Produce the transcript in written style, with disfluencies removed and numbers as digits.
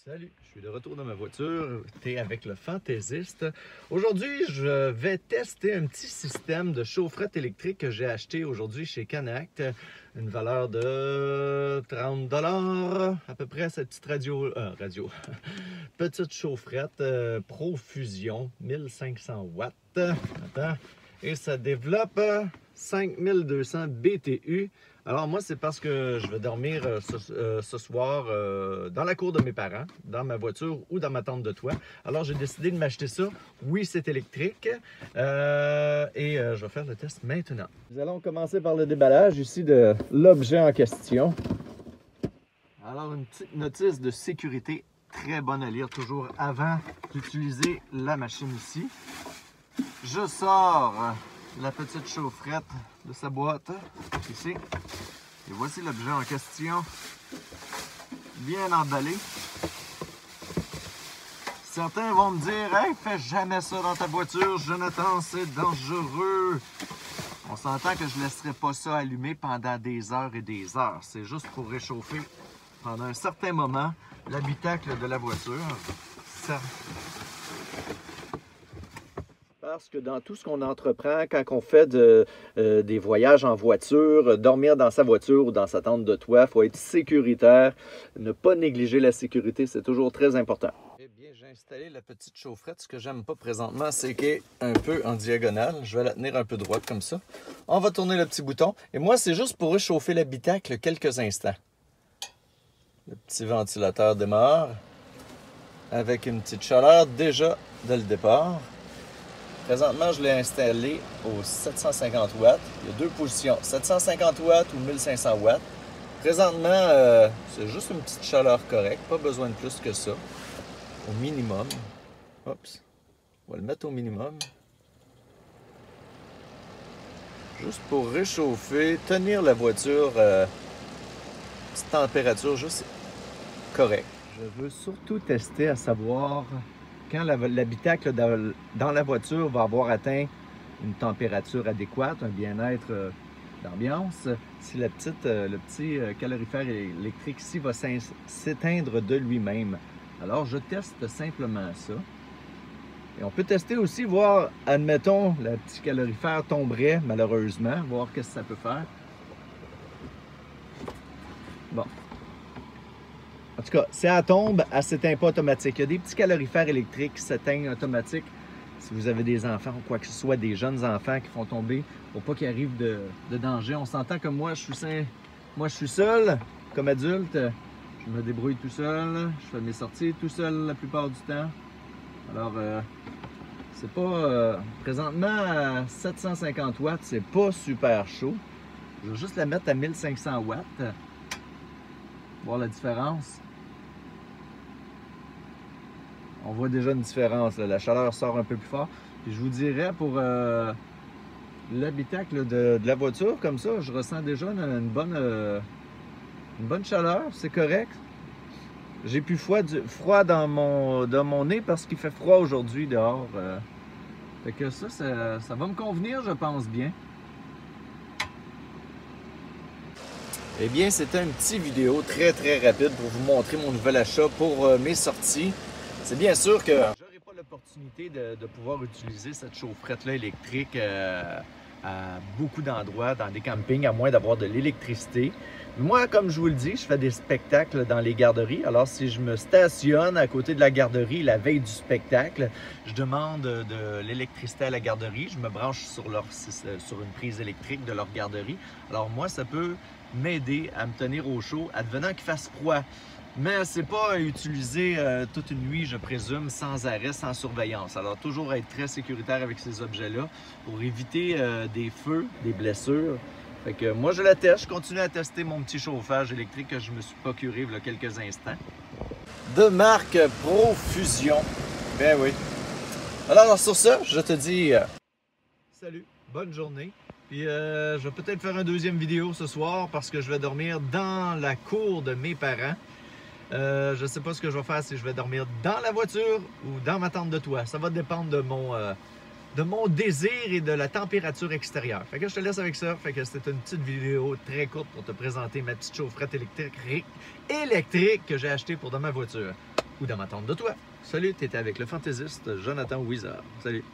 Salut, je suis de retour dans ma voiture, t'es avec le fantaisiste. Aujourd'hui, je vais tester un petit système de chaufferette électrique que j'ai acheté aujourd'hui chez Canact. Une valeur de 30 $ à peu près, cette petite petite chaufferette Profusion 1500 watts. Attends. Et ça développe 5200 BTU. Alors moi, c'est parce que je vais dormir ce soir dans la cour de mes parents, dans ma voiture ou dans ma tente de toit. Alors j'ai décidé de m'acheter ça. Oui, c'est électrique. Je vais faire le test maintenant. Nous allons commencer par le déballage ici de l'objet en question. Alors une petite notice de sécurité très bonne à lire toujours avant d'utiliser la machine ici. Je sors la petite chaufferette de sa boîte ici. Et voici l'objet en question, bien emballé. Certains vont me dire « Hey, fais jamais ça dans ta voiture, Jonathan, c'est dangereux! » On s'entend que je ne laisserai pas ça allumé pendant des heures et des heures. C'est juste pour réchauffer pendant un certain moment l'habitacle de la voiture. Parce que dans tout ce qu'on entreprend, quand on fait des voyages en voiture, dormir dans sa voiture ou dans sa tente de toit, il faut être sécuritaire. Ne pas négliger la sécurité, c'est toujours très important. Eh bien, j'ai installé la petite chaufferette. Ce que j'aime pas présentement, c'est qu'elle est un peu en diagonale. Je vais la tenir un peu droite comme ça. On va tourner le petit bouton. Et moi, c'est juste pour réchauffer l'habitacle quelques instants. Le petit ventilateur démarre avec une petite chaleur déjà dès le départ. Présentement, je l'ai installé au 750 watts. Il y a deux positions, 750 watts ou 1500 watts. Présentement, c'est juste une petite chaleur correcte, pas besoin de plus que ça. Au minimum. Oups. On va le mettre au minimum. Juste pour réchauffer, tenir la voiture petite température juste correcte. Je veux surtout tester à savoir quand l'habitacle dans la voiture va avoir atteint une température adéquate, un bien-être d'ambiance, si le petit calorifère électrique ici va s'éteindre de lui-même. Alors, je teste simplement ça. Et on peut tester aussi, voir, admettons, le petit calorifère tomberait malheureusement, voir qu'est-ce que ça peut faire. Bon. En tout cas, si elle tombe, elle ne s'éteint pas automatique. Il y a des petits calorifères électriques qui s'éteignent automatiques. Si vous avez des enfants ou quoi que ce soit, des jeunes enfants qui font tomber, pour pas qu'il arrive de danger. On s'entend que moi, je suis seul, comme adulte. Je me débrouille tout seul. Je fais mes sorties tout seul la plupart du temps. Alors, c'est pas... présentement, à 750 watts, c'est pas super chaud. Je vais juste la mettre à 1500 watts. Voir la différence. On voit déjà une différence, là. La chaleur sort un peu plus fort. Puis je vous dirais, pour l'habitacle de la voiture, comme ça, je ressens déjà une bonne chaleur, c'est correct. J'ai plus froid dans mon nez parce qu'il fait froid aujourd'hui dehors. Fait que ça va me convenir, je pense bien. Eh bien, c'était une petite vidéo très rapide pour vous montrer mon nouvel achat pour mes sorties. C'est bien sûr que j'aurai pas l'opportunité de pouvoir utiliser cette chaufferette-là électrique à beaucoup d'endroits, dans des campings, à moins d'avoir de l'électricité. Moi, comme je vous le dis, je fais des spectacles dans les garderies. Alors, si je me stationne à côté de la garderie la veille du spectacle, je demande de l'électricité à la garderie. Je me branche sur une prise électrique de leur garderie. Alors, moi, ça peut m'aider à me tenir au chaud, advenant qu'il fasse froid. Mais c'est pas utilisé toute une nuit, je présume, sans arrêt, sans surveillance. Alors, toujours être très sécuritaire avec ces objets-là pour éviter des feux, des blessures. Fait que moi, je la teste. Je continue à tester mon petit chauffage électrique que je me suis procuré il y a quelques instants. De marque Profusion. Ben oui. Alors, sur ça, je te dis salut, bonne journée. Puis je vais peut-être faire une deuxième vidéo ce soir parce que je vais dormir dans la cour de mes parents. Je ne sais pas ce que je vais faire, si je vais dormir dans la voiture ou dans ma tente de toit. Ça va dépendre de mon désir et de la température extérieure. Fait que je te laisse avec ça. Fait que c'était une petite vidéo très courte pour te présenter ma petite chaufferette électrique que j'ai achetée pour dans ma voiture. ou dans ma tente de toit. Salut, t'étais avec le fantaisiste Jonathan Wizard. Salut!